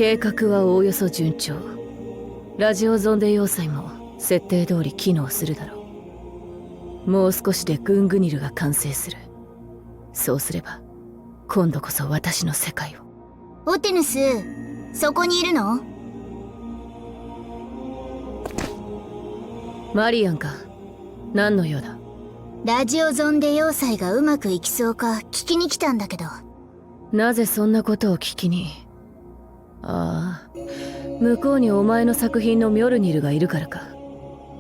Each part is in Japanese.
計画はおおよそ順調。ラジオゾンデ要塞も設定通り機能するだろう。もう少しでグングニルが完成する。そうすれば今度こそ私の世界を。オテヌス、そこにいるの？マリアンか。何の用だ？ラジオゾンデ要塞がうまくいきそうか聞きに来たんだけど。なぜそんなことを聞きに？ああ、向こうにお前の作品のミョルニルがいるからか。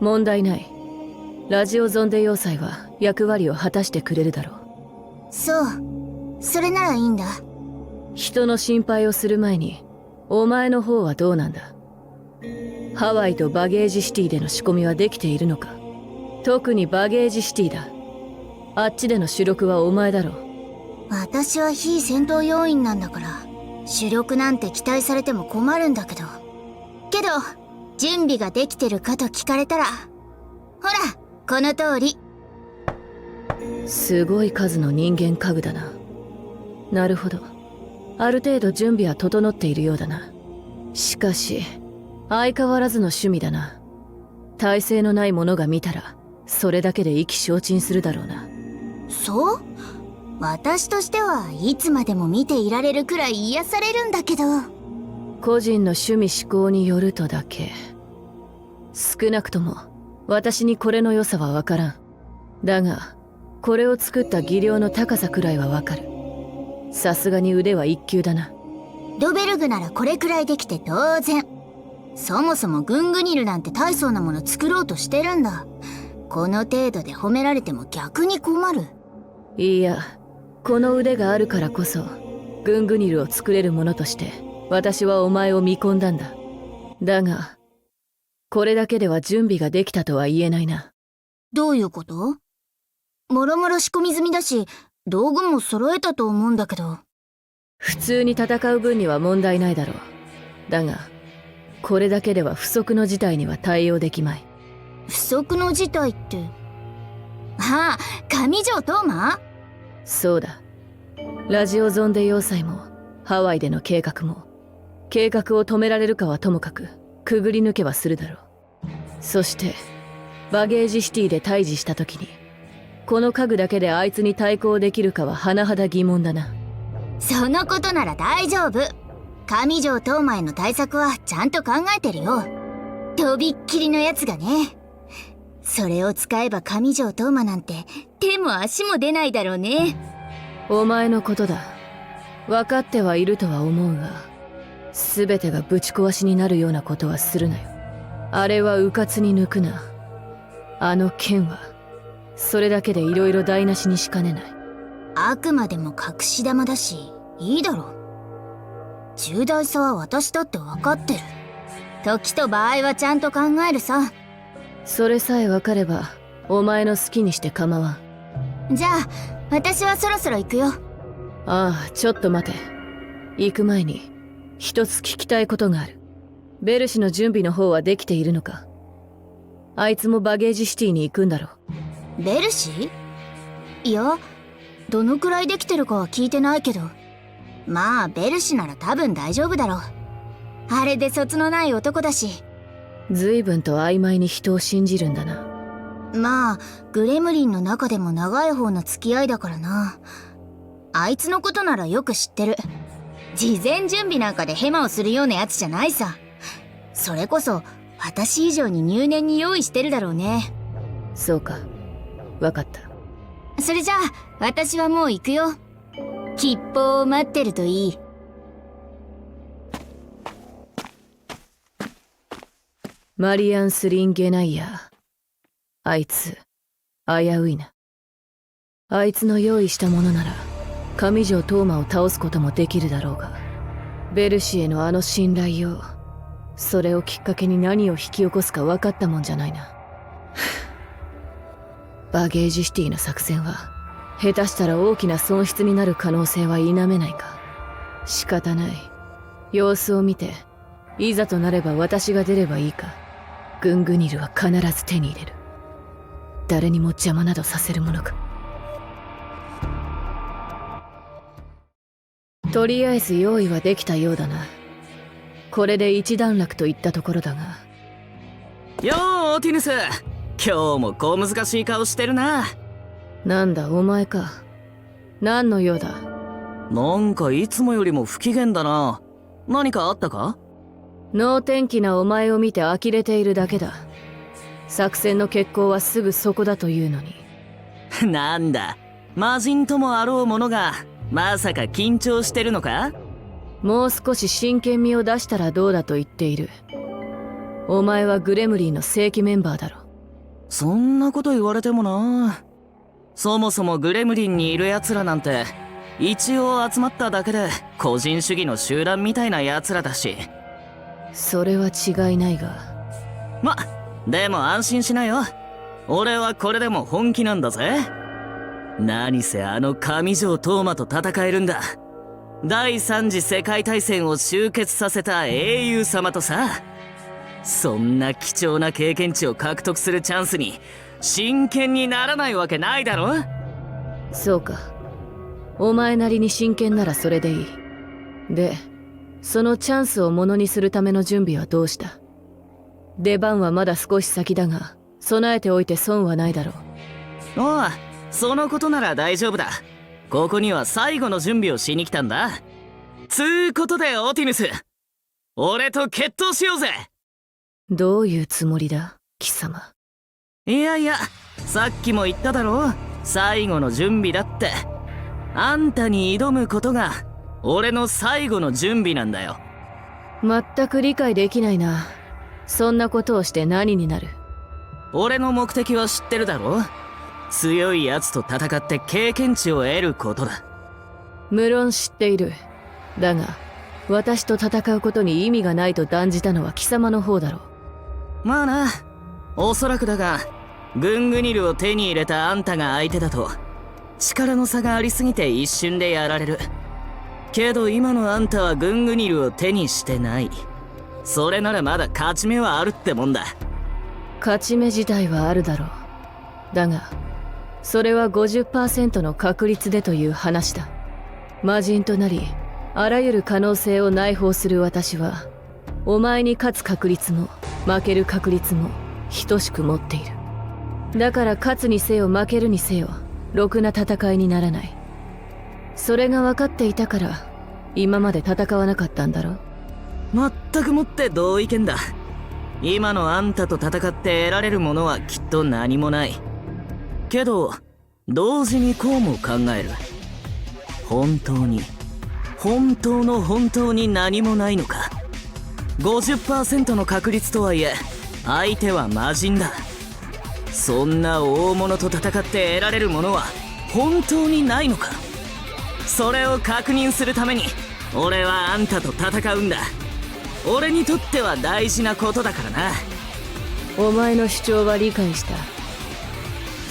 問題ない。ラジオゾンデ要塞は役割を果たしてくれるだろう。そう、それならいいんだ。人の心配をする前にお前の方はどうなんだ？ハワイとバゲージシティでの仕込みはできているのか？特にバゲージシティだ。あっちでの主力はお前だろう。私は非戦闘要員なんだから主力なんて期待されても困るんだけど。準備ができてるかと聞かれたら、ほらこの通り。すごい数の人間家具だな。なるほど、ある程度準備は整っているようだな。しかし相変わらずの趣味だな。耐性のない者が見たらそれだけで意気消沈するだろうな。そう？私としてはいつまでも見ていられるくらい癒されるんだけど。個人の趣味嗜好によるとだけ。少なくとも私にこれの良さはわからん。だがこれを作った技量の高さくらいはわかる。さすがに腕は一級だな。ドベルグならこれくらいできて当然。そもそもグングニルなんて大層なもの作ろうとしてるんだ。この程度で褒められても逆に困る。いや、この腕があるからこそグングニルを作れるものとして私はお前を見込んだんだ。だがこれだけでは準備ができたとは言えないな。どういうこと？もろもろ仕込み済みだし道具も揃えたと思うんだけど。普通に戦う分には問題ないだろう。だがこれだけでは不測の事態には対応できまい。不測の事態って？ああ、上条トーマ？そうだ。ラジオゾンデ要塞もハワイでの計画も、計画を止められるかはともかくくぐり抜けはするだろう。そしてバゲージシティで対峙した時にこの家具だけであいつに対抗できるかは甚だ疑問だな。そのことなら大丈夫。上条トーマへの対策はちゃんと考えてるよ。とびっきりのやつがね。それを使えば上条トーマなんて手も足も出ないだろうね。お前のことだ。分かってはいるとは思うが、全てがぶち壊しになるようなことはするなよ。あれは迂闊に抜くな。あの剣はそれだけで色々台無しにしかねない。あくまでも隠し玉だしいいだろう。重大さは私だって分かってる。時と場合はちゃんと考えるさ。それさえ分かればお前の好きにして構わん。じゃあ私はそろそろ行くよ。ああ、ちょっと待て。行く前に一つ聞きたいことがある。ベルシの準備の方はできているのか？あいつもバゲージシティに行くんだろう。ベルシ？いや、どのくらいできてるかは聞いてないけど、まあベルシなら多分大丈夫だろう。あれで卒のない男だし。随分と曖昧に人を信じるんだな。まあグレムリンの中でも長い方の付き合いだからな。あいつのことならよく知ってる。事前準備なんかでヘマをするようなやつじゃないさ。それこそ私以上に入念に用意してるだろうね。そうか、分かった。それじゃあ私はもう行くよ。吉報を待ってるといい。マリアン・スリンゲナイヤー。あいつ危ういな。あいつの用意したものなら上条トーマを倒すこともできるだろうが、ベルシへのあの信頼を、それをきっかけに何を引き起こすか分かったもんじゃないな。バゲージシティの作戦は下手したら大きな損失になる可能性は否めないか。仕方ない。様子を見て、いざとなれば私が出ればいいか。グングニルは必ず手に入れる。誰にも邪魔などさせるものか。とりあえず用意はできたようだな。これで一段落といったところだが。よーオティヌス、今日も小難しい顔してるな。なんだお前か。何の用だ。なんかいつもよりも不機嫌だな。何かあったか？能天気なお前を見て呆れているだけだ。作戦の決行はすぐそこだというのに。なんだ、魔人ともあろうものがまさか緊張してるのか？もう少し真剣味を出したらどうだと言っている。お前はグレムリンの正規メンバーだろ。そんなこと言われてもな。そもそもグレムリンにいる奴らなんて一応集まっただけで個人主義の集団みたいな奴らだし。それは違いないが。でも安心しなよ。俺はこれでも本気なんだぜ。何せあの上条トーマと戦えるんだ。第三次世界大戦を終結させた英雄様とさ。そんな貴重な経験値を獲得するチャンスに真剣にならないわけないだろ。そうか。お前なりに真剣ならそれでいい。で、そのチャンスをものにするための準備はどうした？出番はまだ少し先だが、備えておいて損はないだろう。おう、そのことなら大丈夫だ。ここには最後の準備をしに来たんだ。つうことでオティヌス、俺と決闘しようぜ。どういうつもりだ、貴様。いやいや、さっきも言っただろ。最後の準備だって。あんたに挑むことが俺の最後の準備なんだよ。全く理解できないな。そんなことをして何になる？俺の目的は知ってるだろ。強い奴と戦って経験値を得ることだ。無論知っている。だが私と戦うことに意味がないと断じたのは貴様の方だろう。まあな、おそらくだがグングニルを手に入れたあんたが相手だと力の差がありすぎて一瞬でやられる。けど今のあんたはグングニルを手にしてない。それならまだ勝ち目はあるってもんだ。勝ち目自体はあるだろう。だがそれは 50% の確率でという話だ。魔人となりあらゆる可能性を内包する私はお前に勝つ確率も負ける確率も等しく持っている。だから勝つにせよ負けるにせよろくな戦いにならない。それが分かっていたから今まで戦わなかったんだろ。全くもって同意見だ。今のあんたと戦って得られるものはきっと何もない。けど同時にこうも考える。本当に何もないのか。 50% の確率とはいえ相手は魔人だ。そんな大物と戦って得られるものは本当にないのか。それを確認するために俺はあんたと戦うんだ。俺にとっては大事なことだからな。お前の主張は理解した。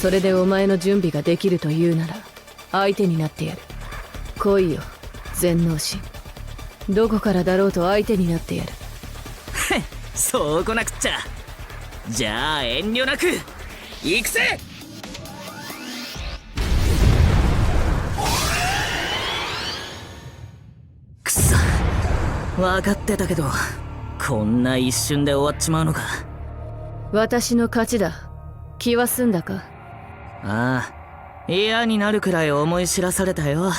それでお前の準備ができるというなら相手になってやる。来いよ全能神。どこからだろうと相手になってやる。そうこなくっちゃ。じゃあ遠慮なく行くぜ。くそ、分かってたけどこんな一瞬で終わっちまうのか。私の勝ちだ。気は済んだか？ああ、嫌になるくらい思い知らされたよ。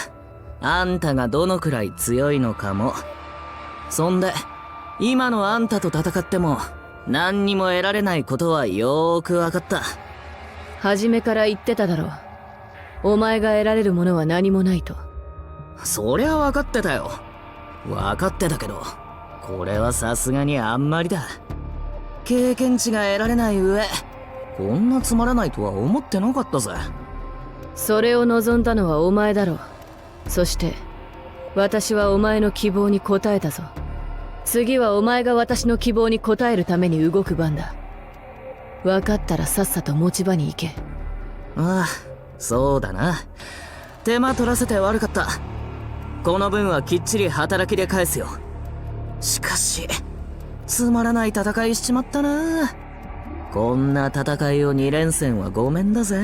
あんたがどのくらい強いのかも。そんで今のあんたと戦っても何にも得られないことはよーく分かった。初めから言ってただろう。お前が得られるものは何もないと。そりゃ分かってたよ。分かってたけどこれはさすがにあんまりだ。経験値が得られない上こんなつまらないとは思ってなかったぜ。それを望んだのはお前だろう。そして私はお前の希望に応えたぞ。次はお前が私の希望に応えるために動く番だ。分かったらさっさと持ち場に行け。ああ、そうだな。手間取らせて悪かった。この分はきっちり働きで返すよ。しかしつまらない戦いしちまったな。こんな戦いを2連戦はごめんだぜ。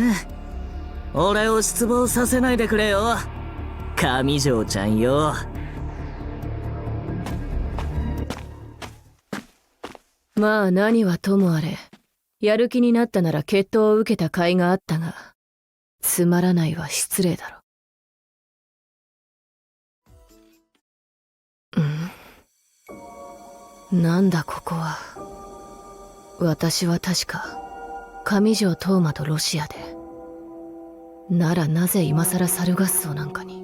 俺を失望させないでくれよ上条ちゃんよ。まあ何はともあれ、やる気になったなら決闘を受けた甲斐があったが、つまらないは失礼だろ。なんだここは。私は確か上条トーマとロシアで。ならなぜ今さらサルガッソなんかに。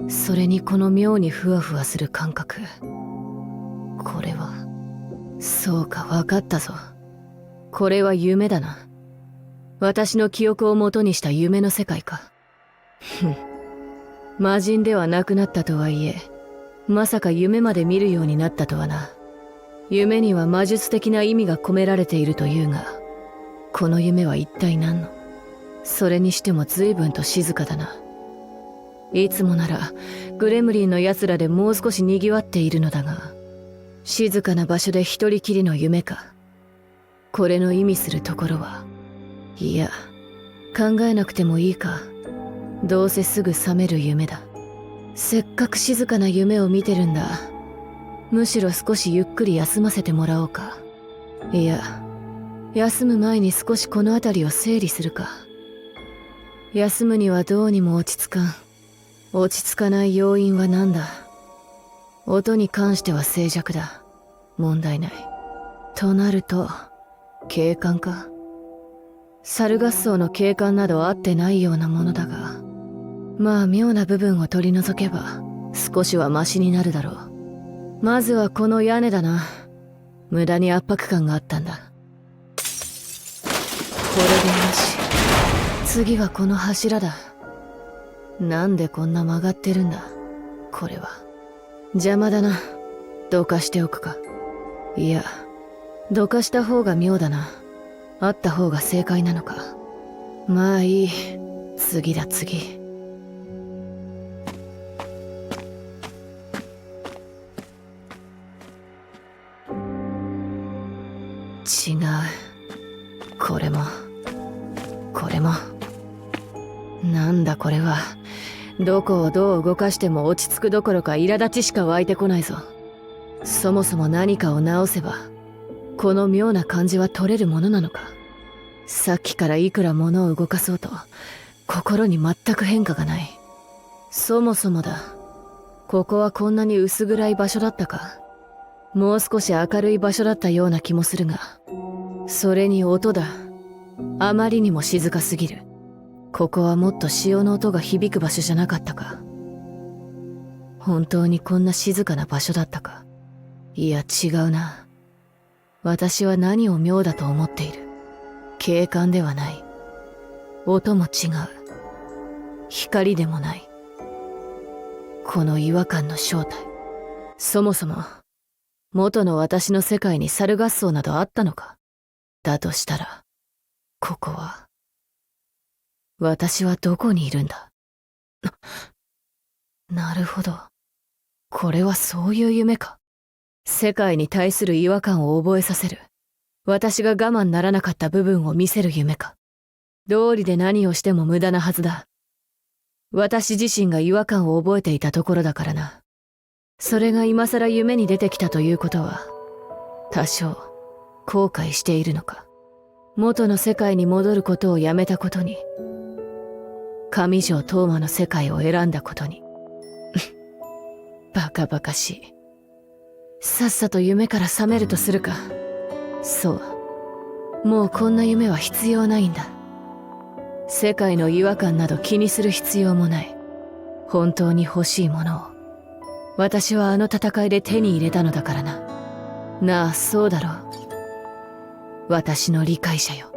それにこの妙にふわふわする感覚。これは。そうか、わかったぞ。これは夢だな。私の記憶を元にした夢の世界か。ふん。魔人ではなくなったとはいえ、まさか夢まで見るようになったとはな。夢には魔術的な意味が込められているというが、この夢は一体何の。それにしても随分と静かだな。いつもならグレムリンの奴らでもう少し賑わっているのだが、静かな場所で一人きりの夢か。これの意味するところは、いや、考えなくてもいいか。どうせすぐ覚める夢だ。せっかく静かな夢を見てるんだ。むしろ少しゆっくり休ませてもらおうか。いや、休む前に少しこの辺りを整理するか。休むにはどうにも落ち着かん。落ち着かない要因は何だ。音に関しては静寂だ。問題ない。となると、景観か。サルガッソウの景観など合ってないようなものだが、まあ妙な部分を取り除けば少しはマシになるだろう。まずはこの屋根だな。無駄に圧迫感があったんだ。これでよし。次はこの柱だ。なんでこんな曲がってるんだ。これは邪魔だな。どかしておくか。いや、どかした方が妙だな。あった方が正解なのか。まあいい。次だ次。違う。これもこれも。なんだこれは。どこをどう動かしても落ち着くどころか苛立ちしか湧いてこないぞ。そもそも何かを直せばこの妙な感じは取れるものなのか。さっきからいくら物を動かそうと心に全く変化がない。そもそもだ、ここはこんなに薄暗い場所だったか。もう少し明るい場所だったような気もするが、それに音だ。あまりにも静かすぎる。ここはもっと潮の音が響く場所じゃなかったか。本当にこんな静かな場所だったか。いや違うな。私は何を妙だと思っている。景観ではない。音も違う。光でもない。この違和感の正体。そもそも元の私の世界にサルガッソウなどあったのか。だとしたらここは、私はどこにいるんだ。なるほど。これはそういう夢か。世界に対する違和感を覚えさせる。私が我慢ならなかった部分を見せる夢か。道理で何をしても無駄なはずだ。私自身が違和感を覚えていたところだからな。それが今さら夢に出てきたということは、多少後悔しているのか。元の世界に戻ることをやめたことに、上条トーマの世界を選んだことに。バカバカしい。さっさと夢から覚めるとするか。そう。もうこんな夢は必要ないんだ。世界の違和感など気にする必要もない。本当に欲しいものを、私はあの戦いで手に入れたのだからな。なあ、そうだろう。私の理解者よ。